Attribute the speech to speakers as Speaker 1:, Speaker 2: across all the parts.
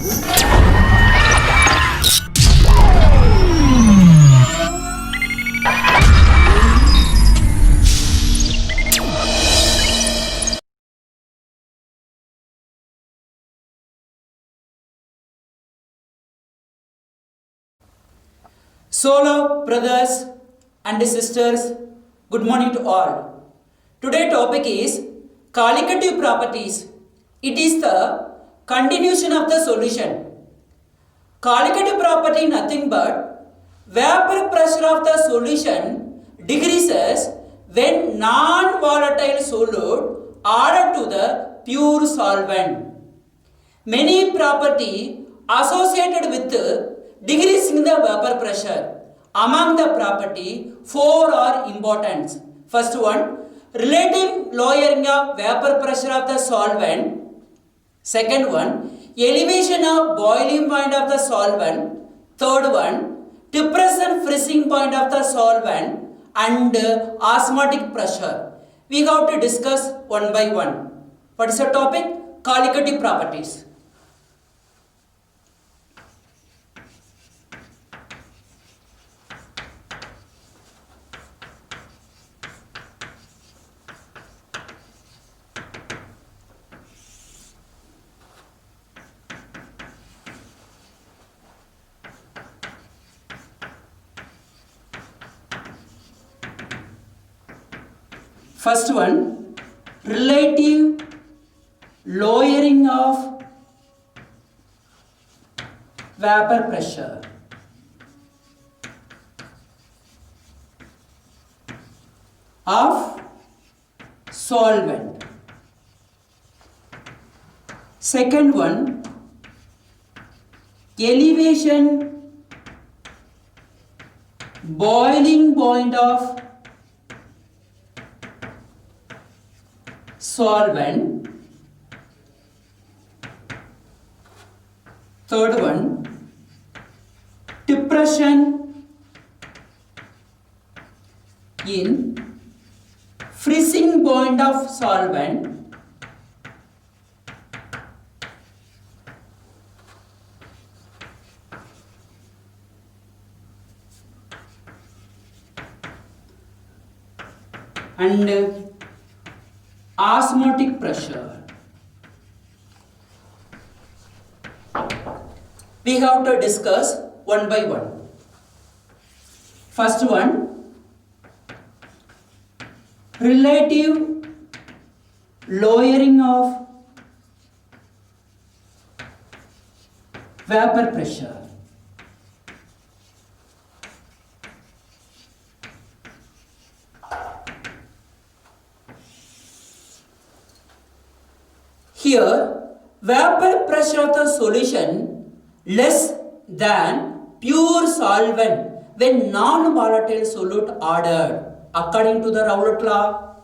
Speaker 1: So, brothers and sisters, good morning to all. Today's topic is colligative properties. It is the continuation of the solution. Colligative property nothing but vapor pressure of the solution decreases when non-volatile solute added to the pure solvent. Many property associated with decreasing the vapor pressure. Among the property, four are important. First one, relative lowering of vapor pressure of the solvent. Second one, elevation of boiling point of the solvent. Third one, depression freezing point of the solvent and osmotic pressure. We have to discuss one by one. What is the topic? Colligative properties. First one, relative lowering of vapor pressure. Of solvent. Second one, elevation boiling point of solvent. Third one, depression in freezing point of solvent. And osmotic pressure. We have to discuss one by one. First one, relative lowering of vapor pressure. Here, vapor pressure of the solution less than pure solvent when non-volatile solute added according to the Raoult law.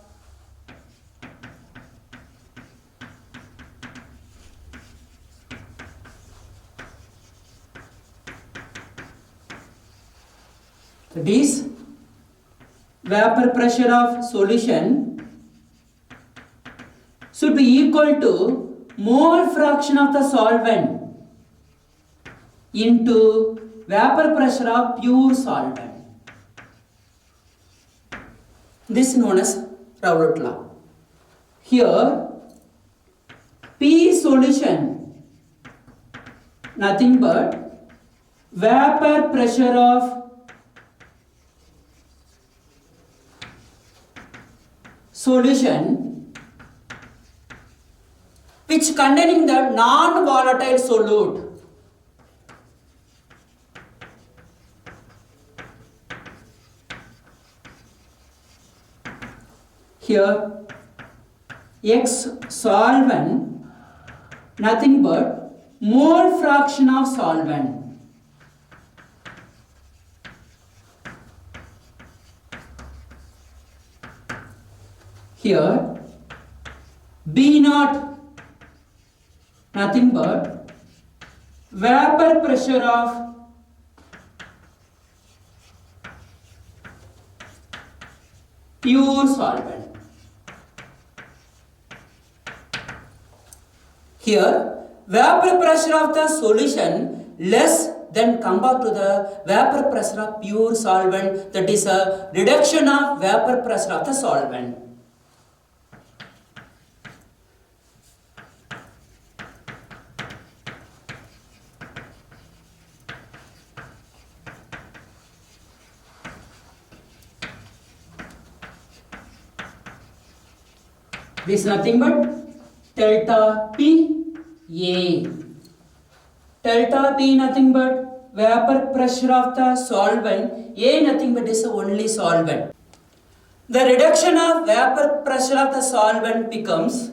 Speaker 1: That is, vapor pressure of solution should be equal to mole fraction of the solvent into vapor pressure of pure solvent. This is known as Raoult law. Here, P solution nothing but vapor pressure of solution which containing the non-volatile solute. Here, X solvent nothing but mole fraction of solvent. Here, B naught nothing but vapor pressure of pure solvent. Here, vapor pressure of the solution less than compared to the vapor pressure of pure solvent, that is a reduction of vapor pressure of the solvent. This is nothing but delta P A. Delta P nothing but vapor pressure of the solvent. A nothing but is only solvent. The reduction of vapor pressure of the solvent becomes,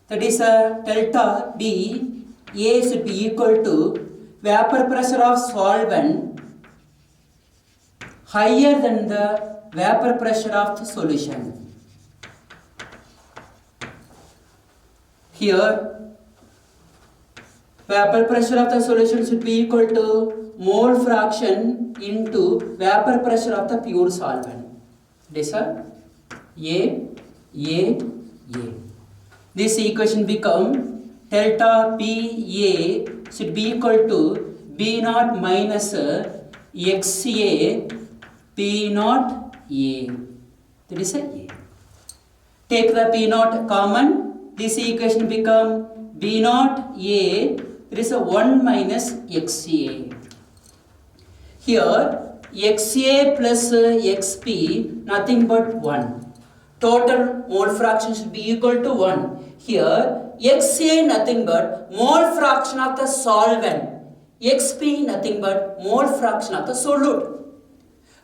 Speaker 1: that is a delta B A should be equal to vapor pressure of solvent higher than the vapor pressure of the solution. Here, vapor pressure of the solution should be equal to mole fraction into vapor pressure of the pure solvent. This is A. This equation become delta PA should be equal to B naught minus XA P naught A. That is A. Take the P naught common. This equation become B naught A, there is a 1 minus XA. Here XA plus XP nothing but 1. Total mole fraction should be equal to 1. Here XA nothing but mole fraction of the solvent. XP nothing but mole fraction of the solute.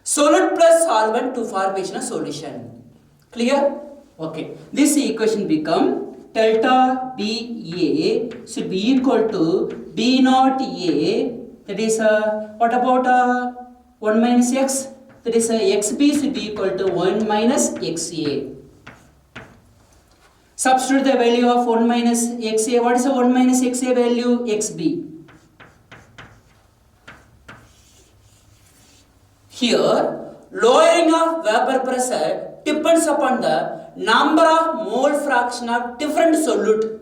Speaker 1: Solute plus solvent to formation of solution. Clear? Okay. This equation become delta BA should be equal to B naught A, that is what about 1 minus X, that is XB should be equal to 1 minus XA. Substitute the value of 1 minus XA. What is the 1 minus XA value? XB. Here, lowering of vapor pressure depends upon the number of mole fraction of different solute.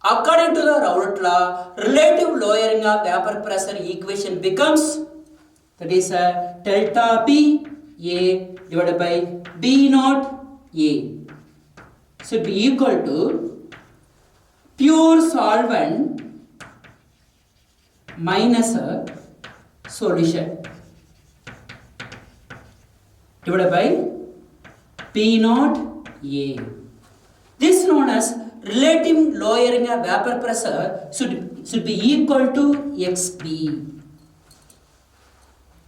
Speaker 1: According to the Raoult law, relative lowering of vapor pressure equation becomes, that is delta P A divided by B naught A should be equal to pure solvent minus solution divided by P naught A. This is known as relative lowering of vapor pressure should be equal to XB.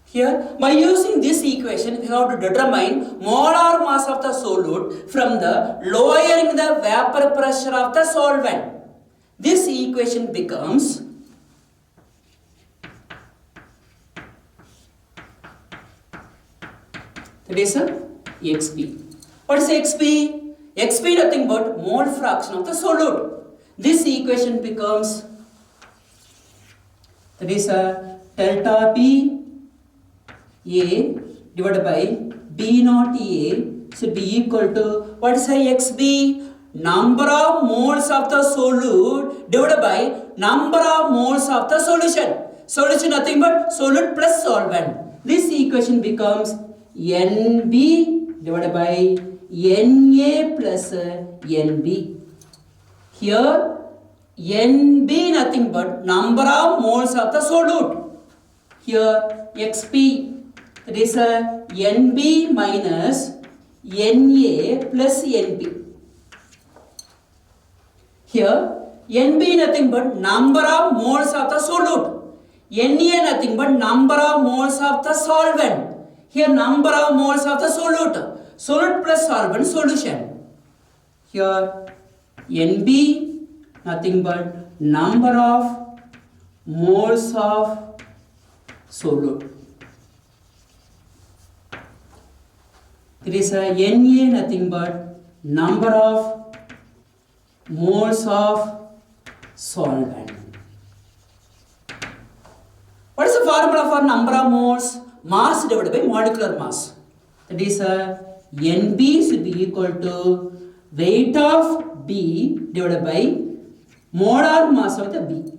Speaker 1: Here, by using this equation, we have to determine molar mass of the solute from the lowering the vapor pressure of the solvent. This equation becomes that is XB. What is XB? XB nothing but mole fraction of the solute. This equation becomes, that is delta P A divided by B naught A should be equal to, what is XB? Number of moles of the solute divided by number of moles of the solution. Solution nothing but solute plus solvent. This equation becomes NB divided by Na plus Nb. Here Nb nothing but number of moles of the solute. Here Xp, that is Nb minus Na plus Nb. Here Nb nothing but number of moles of the solute. Na nothing but number of moles of the solvent. Here number of moles of the solute. Solute plus solvent solution. Here Nb nothing but number of moles of solute. There is Na nothing but number of moles of solvent. What is the formula for number of moles? Mass divided by molecular mass. That is Nb should be equal to weight of B divided by molar mass of the B.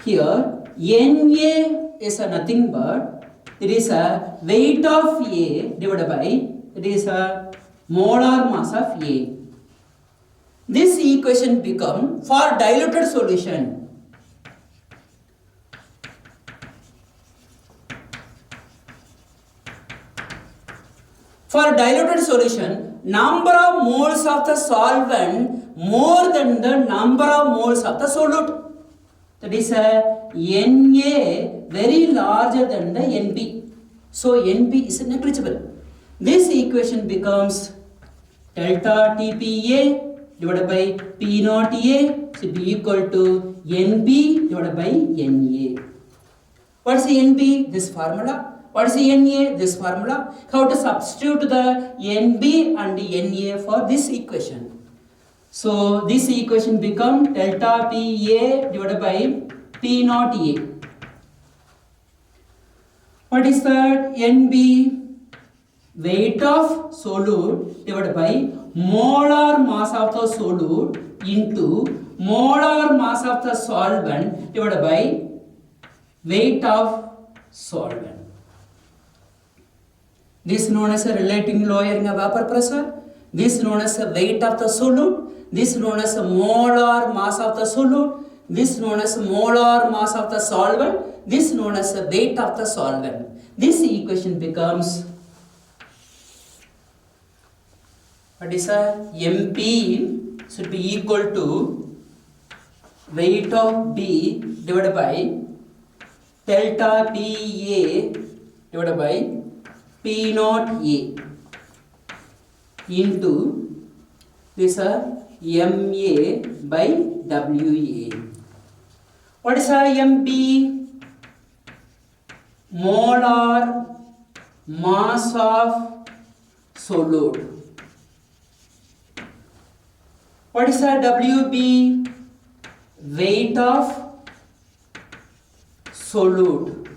Speaker 1: Here Na is nothing but it is a weight of A divided by it is a molar mass of A. This equation become for diluted solution. For diluted solution, number of moles of the solvent more than the number of moles of the solute. That is a Na very larger than the Nb. So Nb is negligible. This equation becomes delta TPA divided by P naught A should be equal to Nb divided by Na. What is the Nb? This formula. What is the Na? This formula. How to substitute the Nb and Na for this equation? So this equation become delta Pa divided by P naught A. What is that? Nb, weight of solute divided by molar mass of the solute into molar mass of the solvent divided by weight of solvent. This is known as a relative lowering of vapor pressure. This is known as the weight of the solute. This is known as the molar mass of the solute. This is known as the molar mass of the solvent. This is known as the weight of the solvent. This equation becomes what is a MP should be equal to weight of B divided by delta PA divided by P naught A into this MA by WA. What is MP? Molar mass of solute. What is WB? Weight of solute.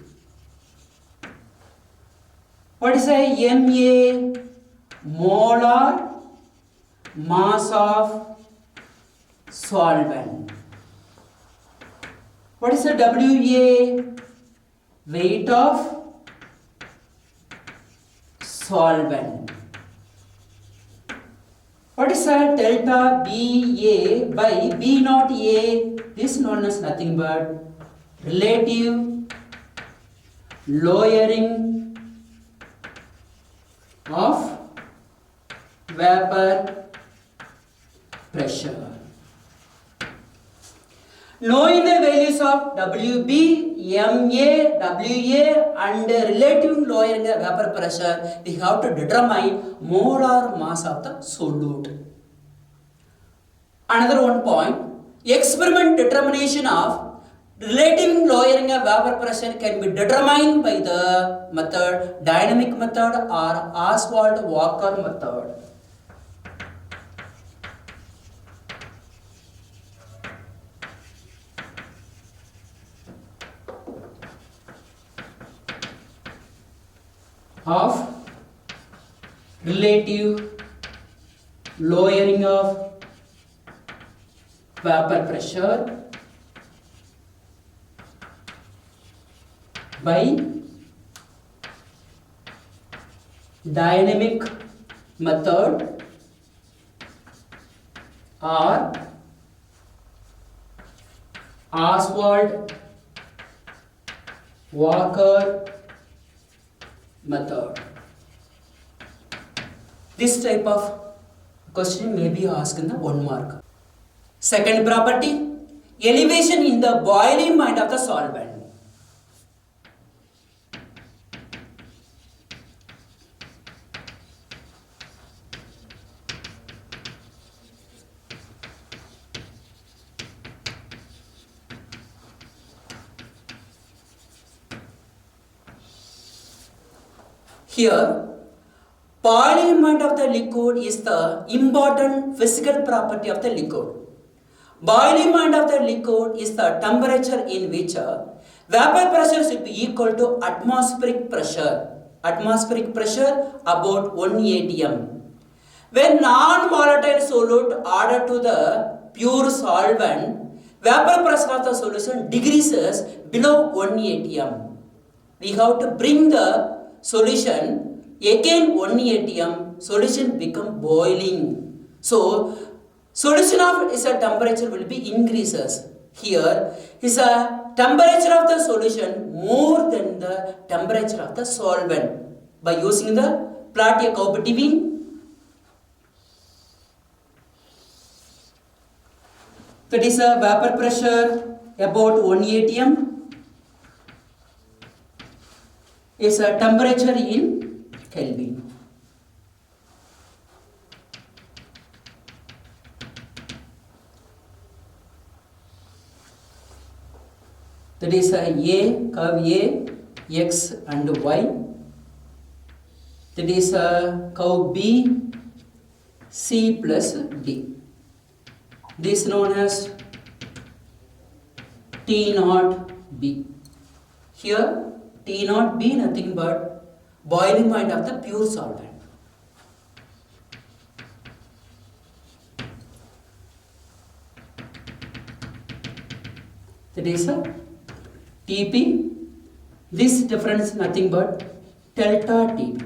Speaker 1: What is MA? Molar mass of solvent. What is WA? Weight of solvent. What is delta BA by B naught A? This is known as nothing but relative lowering of vapor pressure. Knowing the values of WB, MA, WA and relative lowering of vapor pressure, we have to determine molar mass of the solute. Another one point, experiment determination of relative lowering of vapor pressure can be determined by the method dynamic method or Ostwald-Walker method. Of relative lowering of vapor pressure by dynamic method or Ostwald-Walker method. This type of question may be asked in the 1 mark. Second property, elevation in the boiling point of the solvent. Here, boiling point of the liquid is the important physical property of the liquid. Boiling point of the liquid is the temperature in which vapor pressure should be equal to atmospheric pressure. Atmospheric pressure about 1 atm. When non-volatile solute added to the pure solvent, vapor pressure of the solution decreases below 1 atm. We have to bring the solution again 1 atm, solution become boiling. So solution of is a temperature will be increases. Here is a temperature of the solution more than the temperature of the solvent. By using the plot a curve between that is a vapor pressure about 1 atm is a temperature in Kelvin. That is a curve A, X and Y. That is a curve B, C plus D. This is known as T naught B. Here T naught B nothing but boiling point of the pure solvent. That is a Tp. This difference nothing but delta Tp.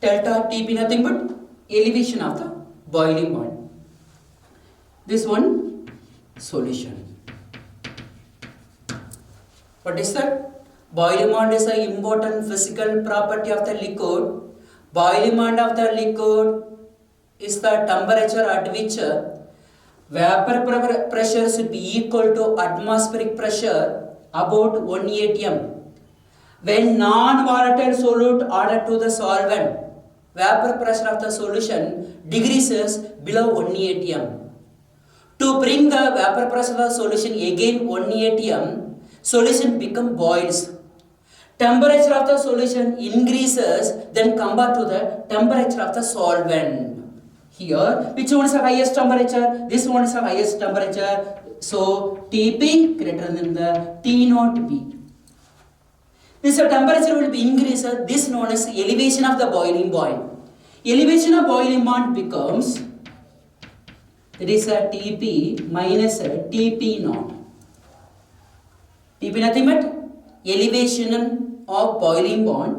Speaker 1: Delta Tp nothing but elevation of the boiling point. This one solution. What is that? Boiling point is an important physical property of the liquid. Boiling point of the liquid is the temperature at which vapor pressure should be equal to atmospheric pressure about 1 atm. When non-volatile solute added to the solvent, vapor pressure of the solution decreases below 1 atm. To bring the vapor pressure of the solution again 1 atm, solution become boils. Temperature of the solution increases, then compared to the temperature of the solvent. Here, which one is the highest temperature? This one is the highest temperature. So, Tp greater than the T naught B. This temperature will be increased. This known as elevation of the boiling point. Elevation of boiling point becomes, that is a Tp minus a Tp naught. Tp nothing but elevation of boiling point.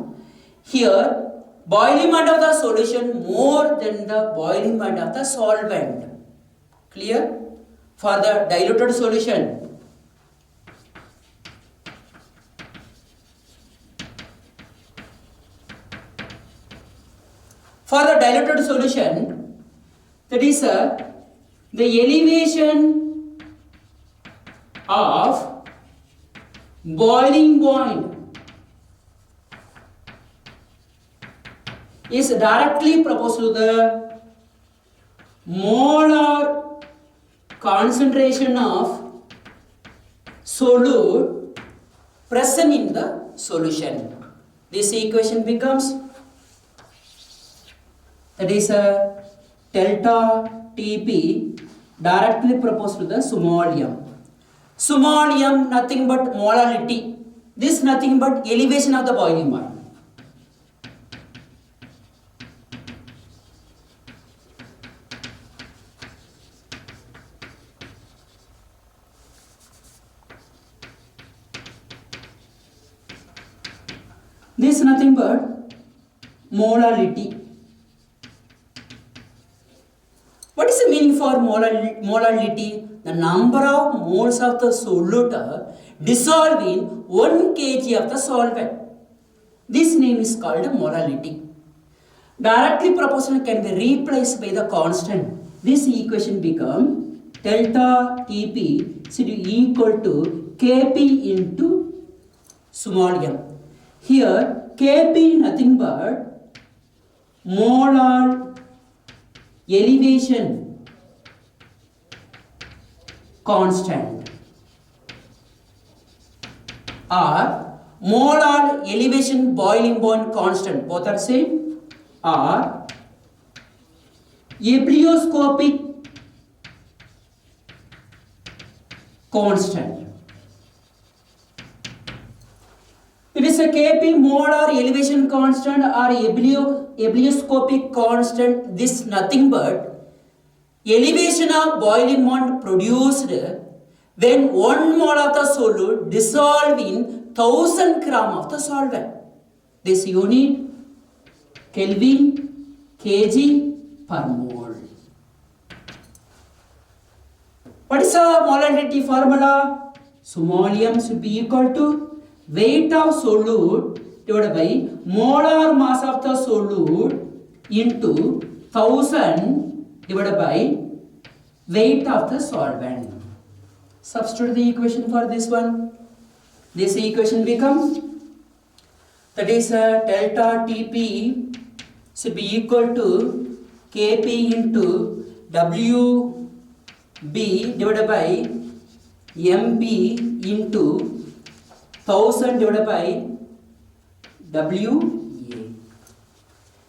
Speaker 1: Here, boiling point of the solution more than the boiling point of the solvent. Clear? For the diluted solution, that is the elevation of boiling point is directly proportional to the molar concentration of solute present in the solution. This equation becomes, that is a delta Tp directly proportional to the small m. Small m nothing but molality. This nothing but elevation of the boiling point. This is nothing but molality. What is the meaning for molality? The number of moles of the solute dissolved in 1 kg of the solvent. This name is called molality. Directly proportional can be replaced by the constant. This equation becomes delta Tp should be equal to Kp into small m. Here Kp nothing but molar elevation constant or molar elevation boiling point constant, both are same, or ebullioscopic constant. It is a Kp molar elevation constant or ebullioscopic constant. This nothing but elevation of boiling point produced when 1 mole of the solute dissolved in 1000 gram of the solvent. This unit Kelvin kg per mole. What is the molarity formula? So mole should be equal to weight of solute divided by molar mass of the solute into 1000 divided by weight of the solvent. Substitute the equation for this one. This equation becomes, that is delta Tp should be equal to Kp into Wb divided by Mb into 1000 divided by Wa.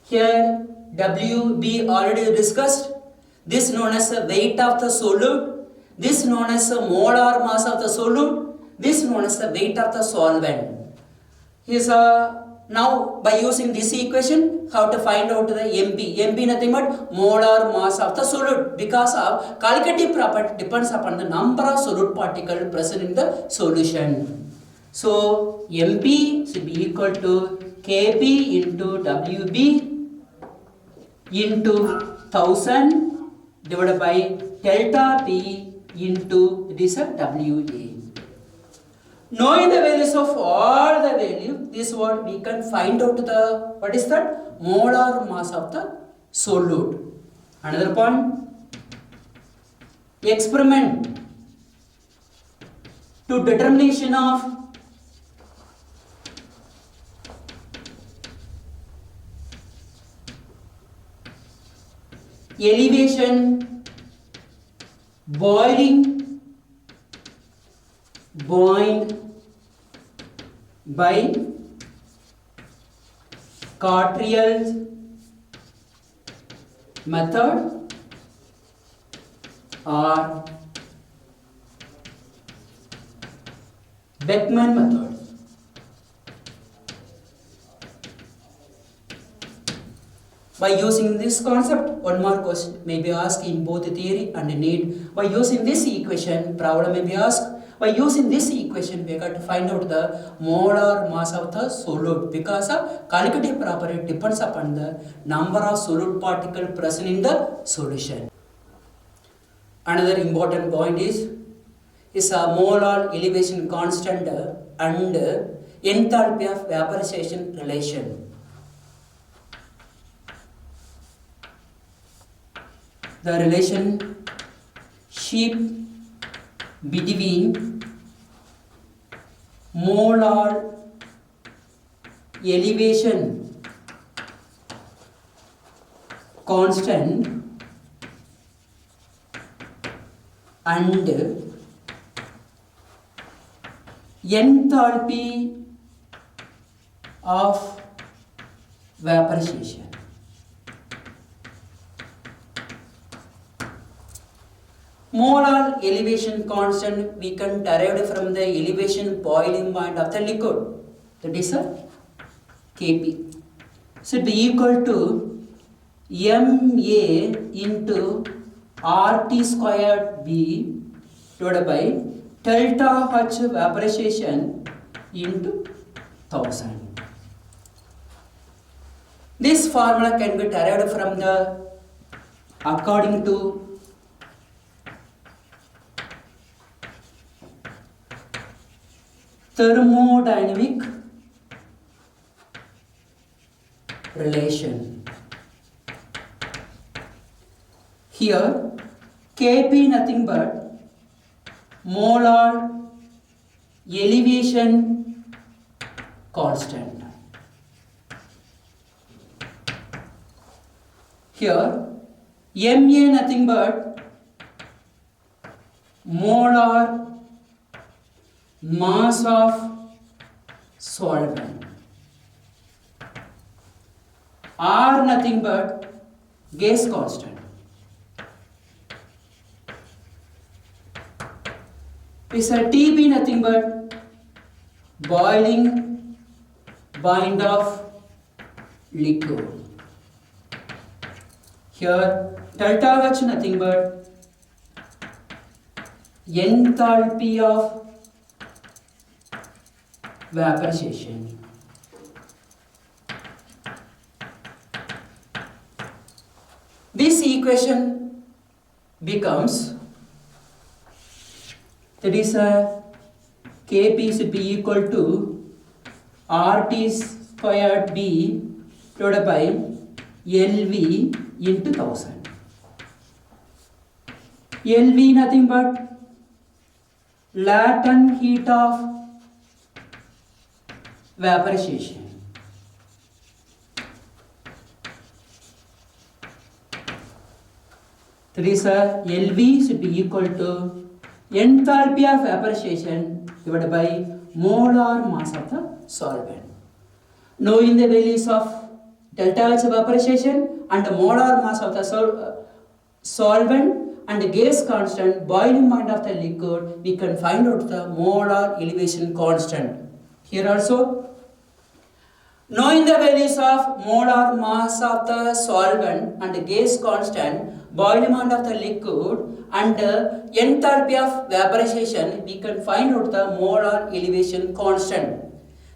Speaker 1: Here Wb already discussed. This known as the weight of the solute. This known as the molar mass of the solute. This known as the weight of the solvent. Is now by using this equation, how to find out the Mb? Mb nothing but molar mass of the solute, because of colligative property depends upon the number of solute particles present in the solution. So Mb should be equal to Kb into Wb into 1000 divided by delta P into this Wa. Knowing the values of all the values, this what we can find out the, what is that? Molar mass of the solute. Another point, experiment to determination of elevation, boiling point by Cartier's method or Beckman method. By using this concept, one more question may be asked in both theory and need. By using this equation, problem may be asked. By using this equation, we got to find out the molar mass of the solute, because of colligative property depends upon the number of solute particles present in the solution. Another important point is a molar elevation constant and enthalpy of vaporization relation. The relationship between molar elevation constant and enthalpy of vaporization. Molar elevation constant we can derive from the elevation boiling point of the liquid, that is Kp, should be equal to Ma into RT squared B divided by delta H vaporization into 1000. This formula can be derived from the according to thermodynamic relation. Here Kp nothing but molar elevation constant. Here Ma nothing but molar mass of solvent. R nothing but gas constant. Is a Tb nothing but boiling point of liquid. Here delta H nothing but enthalpy of vaporization. This equation becomes, that is Kp is P equal to RT squared B divided by LV into 1000. LV nothing but latent heat of vaporization. That is LV should be equal to enthalpy of vaporization divided by molar mass of the solvent. Knowing the values of delta H vaporization and the molar mass of the solvent and the gas constant, boiling point of the liquid, we can find out the molar elevation constant. Here also, knowing the values of molar mass of the solvent and the gas constant, boiling point of the liquid and enthalpy of vaporization, we can find out the molar elevation constant.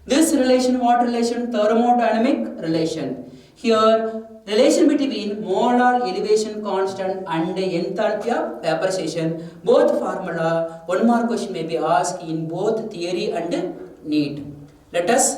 Speaker 1: This relation, what relation? Thermodynamic relation. Here, relation between molar elevation constant and enthalpy of vaporization, both formula, one more question may be asked in both theory and NEET. Let us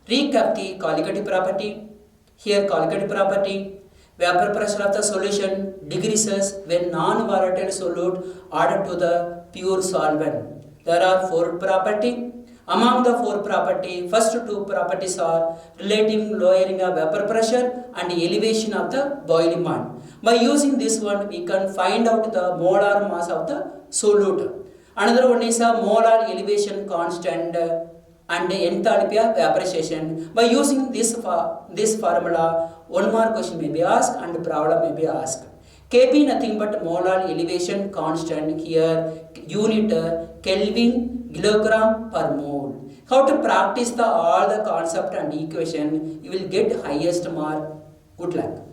Speaker 1: recap the colligative property. Here colligative property, vapor pressure of the solution decreases when non-volatile solute added to the pure solvent. There are 4 properties. Among the 4 properties, first 2 properties are relating lowering of vapor pressure and elevation of the boiling point. By using this one, we can find out the molar mass of the solute. Another one is a molar elevation constant and enthalpy of vaporization. By using this formula, one more question may be asked and problem may be asked. Kp nothing but molar elevation constant, here unit Kelvin kilogram per mole. How to practice all the concept and equation, you will get highest mark. Good luck.